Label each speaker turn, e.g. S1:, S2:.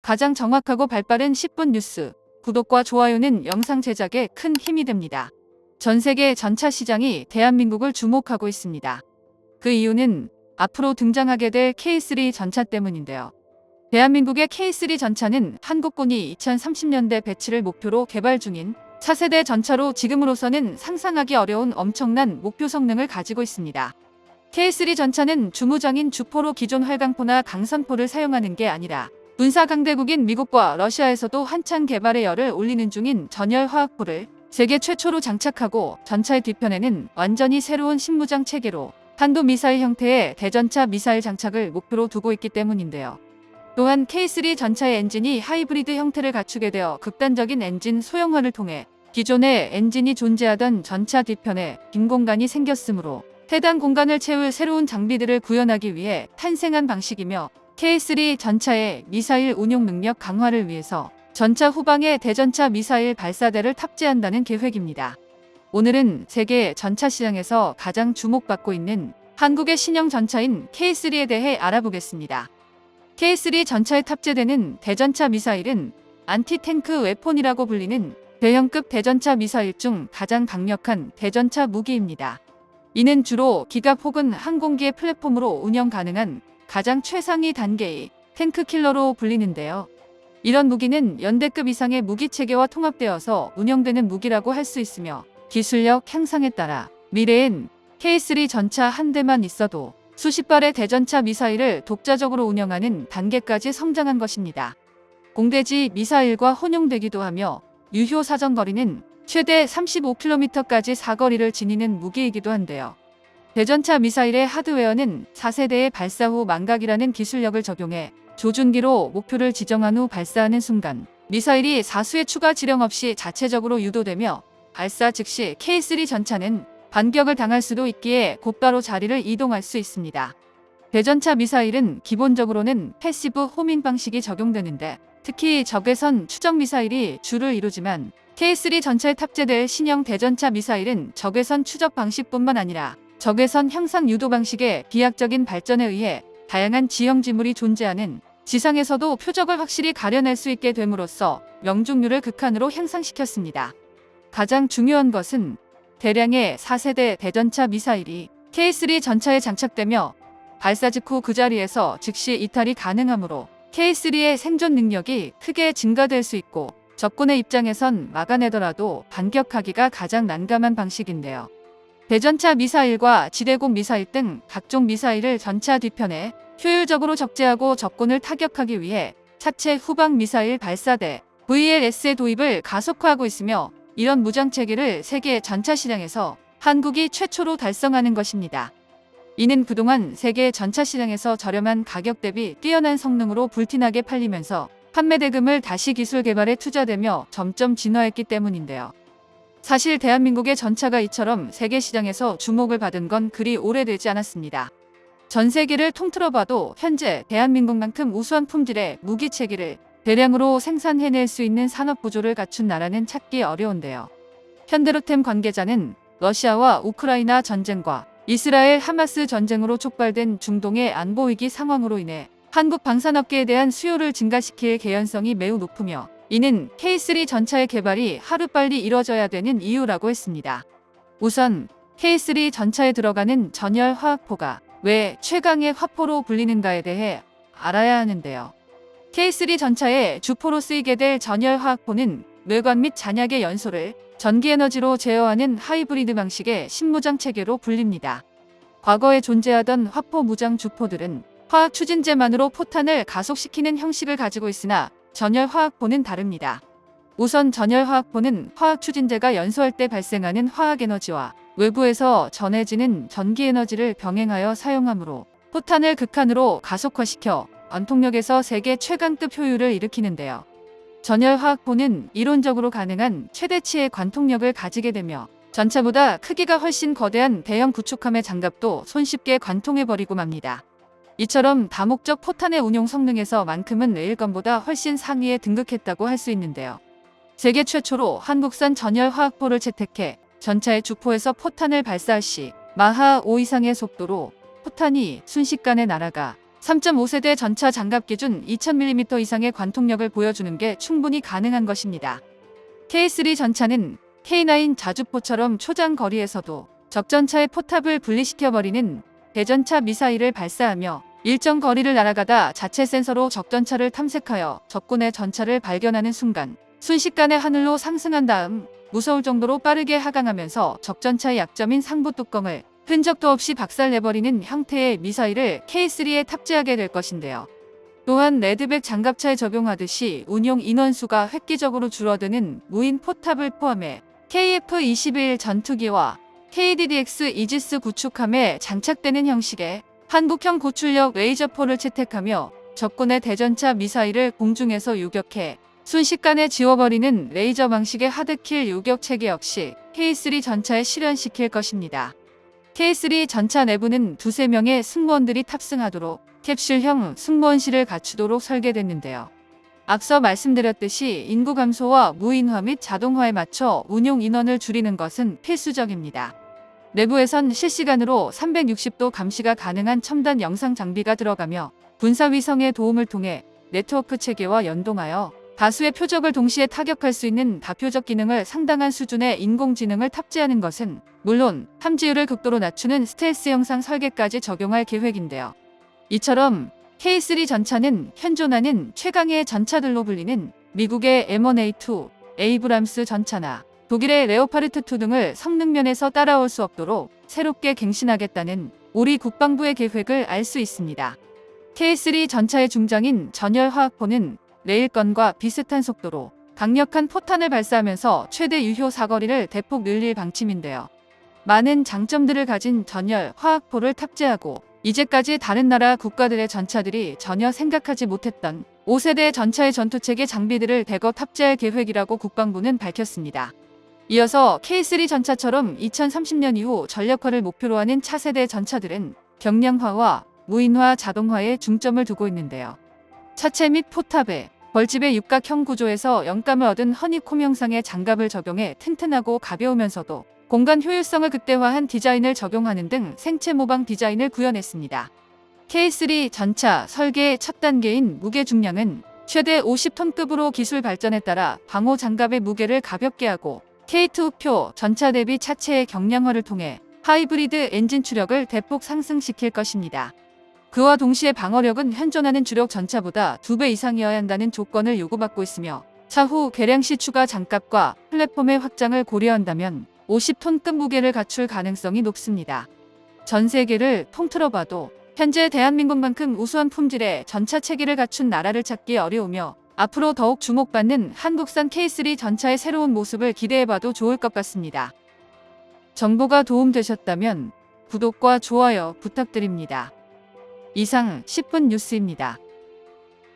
S1: 가장 정확하고 발빠른 10분 뉴스, 구독과 좋아요는 영상 제작에 큰 힘이 됩니다. 전 세계 전차 시장이 대한민국을 주목하고 있습니다. 그 이유는 앞으로 등장하게 될 K3 전차 때문인데요. 대한민국의 K3 전차는 한국군이 2030년대 배치를 목표로 개발 중인 차세대 전차로 지금으로서는 상상하기 어려운 엄청난 목표 성능을 가지고 있습니다. K3 전차는 주무장인 주포로 기존 활강포나 강선포를 사용하는 게 아니라 군사 강대국인 미국과 러시아에서도 한창 개발의 열을 올리는 중인 전열 화학포를 세계 최초로 장착하고 전차의 뒤편에는 완전히 새로운 신무장 체계로 탄도미사일 형태의 대전차 미사일 장착을 목표로 두고 있기 때문인데요. 또한 K3 전차의 엔진이 하이브리드 형태를 갖추게 되어 극단적인 엔진 소형화를 통해 기존에 엔진이 존재하던 전차 뒤편에 빈 공간이 생겼으므로 해당 공간을 채울 새로운 장비들을 구현하기 위해 탄생한 방식이며 K3 전차의 미사일 운용 능력 강화를 위해서 전차 후방에 대전차 미사일 발사대를 탑재한다는 계획입니다. 오늘은 세계 전차 시장에서 가장 주목받고 있는 한국의 신형 전차인 K3에 대해 알아보겠습니다. K3 전차에 탑재되는 대전차 미사일은 안티탱크 웨폰이라고 불리는 대형급 대전차 미사일 중 가장 강력한 대전차 무기입니다. 이는 주로 기갑 혹은 항공기의 플랫폼으로 운영 가능한 가장 최상위 단계의 탱크킬러로 불리는데요. 이런 무기는 연대급 이상의 무기체계와 통합되어서 운영되는 무기라고 할 수 있으며 기술력 향상에 따라 미래엔 K3 전차 한 대만 있어도 수십 발의 대전차 미사일을 독자적으로 운영하는 단계까지 성장한 것입니다. 공대지 미사일과 혼용되기도 하며 유효 사정거리는 최대 35km까지 사거리를 지니는 무기이기도 한데요. 대전차 미사일의 하드웨어는 4세대의 발사 후 망각이라는 기술력을 적용해 조준기로 목표를 지정한 후 발사하는 순간 미사일이 사수의 추가 지령 없이 자체적으로 유도되며 발사 즉시 K3 전차는 반격을 당할 수도 있기에 곧바로 자리를 이동할 수 있습니다. 대전차 미사일은 기본적으로는 패시브 호밍 방식이 적용되는데 특히 적외선 추적 미사일이 주를 이루지만 K3 전차에 탑재될 신형 대전차 미사일은 적외선 추적 방식뿐만 아니라 적외선 향상 유도 방식의 비약적인 발전에 의해 다양한 지형 지물이 존재하는 지상에서도 표적을 확실히 가려낼 수 있게 됨으로써 명중률을 극한으로 향상시켰습니다. 가장 중요한 것은 대량의 4세대 대전차 미사일이 K3 전차에 장착되며 발사 직후 그 자리에서 즉시 이탈이 가능하므로 K3의 생존 능력이 크게 증가될 수 있고 적군의 입장에선 막아내더라도 반격하기가 가장 난감한 방식인데요. 대전차 미사일과 지대공 미사일 등 각종 미사일을 전차 뒤편에 효율적으로 적재하고 적군을 타격하기 위해 차체 후방 미사일 발사대 VLS의 도입을 가속화하고 있으며 이런 무장체계를 세계 전차 시장에서 한국이 최초로 달성하는 것입니다. 이는 그동안 세계 전차 시장에서 저렴한 가격 대비 뛰어난 성능으로 불티나게 팔리면서 판매 대금을 다시 기술 개발에 투자되며 점점 진화했기 때문인데요. 사실 대한민국의 전차가 이처럼 세계 시장에서 주목을 받은 건 그리 오래되지 않았습니다. 전 세계를 통틀어 봐도 현재 대한민국만큼 우수한 품질의 무기체계를 대량으로 생산해낼 수 있는 산업 구조를 갖춘 나라는 찾기 어려운데요. 현대로템 관계자는 러시아와 우크라이나 전쟁과 이스라엘 하마스 전쟁으로 촉발된 중동의 안보 위기 상황으로 인해 한국 방산업계에 대한 수요를 증가시킬 개연성이 매우 높으며 이는 K3 전차의 개발이 하루빨리 이뤄져야 되는 이유라고 했습니다. 우선 K3 전차에 들어가는 전열 화학포가 왜 최강의 화포로 불리는가에 대해 알아야 하는데요. K3 전차의 주포로 쓰이게 될 전열 화학포는 뇌관 및 잔약의 연소를 전기에너지로 제어하는 하이브리드 방식의 신무장 체계로 불립니다. 과거에 존재하던 화포 무장 주포들은 화학 추진제만으로 포탄을 가속시키는 형식을 가지고 있으나 전열 화학포는 다릅니다. 우선 전열 화학포는 화학 추진제가 연소할 때 발생하는 화학 에너지와 외부에서 전해지는 전기 에너지를 병행하여 사용하므로 포탄을 극한으로 가속화시켜 원통력에서 세계 최강급 효율을 일으키는데요. 전열 화학포는 이론적으로 가능한 최대치의 관통력을 가지게 되며 전차보다 크기가 훨씬 거대한 대형 구축함의 장갑도 손쉽게 관통해버리고 맙니다. 이처럼 다목적 포탄의 운용 성능에서만큼은 레일건보다 훨씬 상위에 등극했다고 할 수 있는데요. 세계 최초로 한국산 전열 화학포를 채택해 전차의 주포에서 포탄을 발사할 시 마하 5 이상의 속도로 포탄이 순식간에 날아가 3.5세대 전차 장갑 기준 2000mm 이상의 관통력을 보여주는 게 충분히 가능한 것입니다. K3 전차는 K9 자주포처럼 초장 거리에서도 적전차의 포탑을 분리시켜버리는 대전차 미사일을 발사하며 일정 거리를 날아가다 자체 센서로 적전차를 탐색하여 적군의 전차를 발견하는 순간 순식간에 하늘로 상승한 다음 무서울 정도로 빠르게 하강하면서 적전차의 약점인 상부 뚜껑을 흔적도 없이 박살내버리는 형태의 미사일을 K3에 탑재하게 될 것인데요. 또한 레드백 장갑차에 적용하듯이 운용 인원수가 획기적으로 줄어드는 무인 포탑을 포함해 KF-21 전투기와 KDDX 이지스 구축함에 장착되는 형식의 한국형 고출력 레이저포를 채택하며 적군의 대전차 미사일을 공중에서 유격해 순식간에 지워버리는 레이저 방식의 하드킬 유격 체계 역시 K3 전차에 실현시킬 것입니다. K3 전차 내부는 2~3명의 승무원들이 탑승하도록 캡슐형 승무원실을 갖추도록 설계됐는데요. 앞서 말씀드렸듯이 인구 감소와 무인화 및 자동화에 맞춰 운용 인원을 줄이는 것은 필수적입니다. 내부에선 실시간으로 360도 감시가 가능한 첨단 영상 장비가 들어가며 군사위성의 도움을 통해 네트워크 체계와 연동하여 다수의 표적을 동시에 타격할 수 있는 다표적 기능을 상당한 수준의 인공지능을 탑재하는 것은 물론 탐지율을 극도로 낮추는 스텔스 영상 설계까지 적용할 계획인데요. 이처럼 K3 전차는 현존하는 최강의 전차들로 불리는 미국의 M1A2, 에이브람스 전차나 독일의 레오파르트2 등을 성능면에서 따라올 수 없도록 새롭게 갱신하겠다는 우리 국방부의 계획을 알 수 있습니다. K3 전차의 중장인 전열 화학포는 레일건과 비슷한 속도로 강력한 포탄을 발사하면서 최대 유효 사거리를 대폭 늘릴 방침인데요. 많은 장점들을 가진 전열 화학포를 탑재하고 이제까지 다른 나라 국가들의 전차들이 전혀 생각하지 못했던 5세대 전차의 전투체계 장비들을 대거 탑재할 계획이라고 국방부는 밝혔습니다. 이어서 K3 전차처럼 2030년 이후 전력화를 목표로 하는 차세대 전차들은 경량화와 무인화 자동화에 중점을 두고 있는데요. 차체 및 포탑에 벌집의 육각형 구조에서 영감을 얻은 허니콤 형상의 장갑을 적용해 튼튼하고 가벼우면서도 공간 효율성을 극대화한 디자인을 적용하는 등 생체 모방 디자인을 구현했습니다. K3 전차 설계의 첫 단계인 무게 중량은 최대 50톤급으로 기술 발전에 따라 방호 장갑의 무게를 가볍게 하고 K2표 전차 대비 차체의 경량화를 통해 하이브리드 엔진 추력을 대폭 상승시킬 것입니다. 그와 동시에 방어력은 현존하는 주력 전차보다 2배 이상이어야 한다는 조건을 요구받고 있으며 차후 개량시 추가 장갑과 플랫폼의 확장을 고려한다면 50톤급 무게를 갖출 가능성이 높습니다. 전 세계를 통틀어 봐도 현재 대한민국만큼 우수한 품질의 전차 체계를 갖춘 나라를 찾기 어려우며 앞으로 더욱 주목받는 한국산 K3 전차의 새로운 모습을 기대해봐도 좋을 것 같습니다. 정보가 도움되셨다면 구독과 좋아요 부탁드립니다. 이상 10분 뉴스입니다.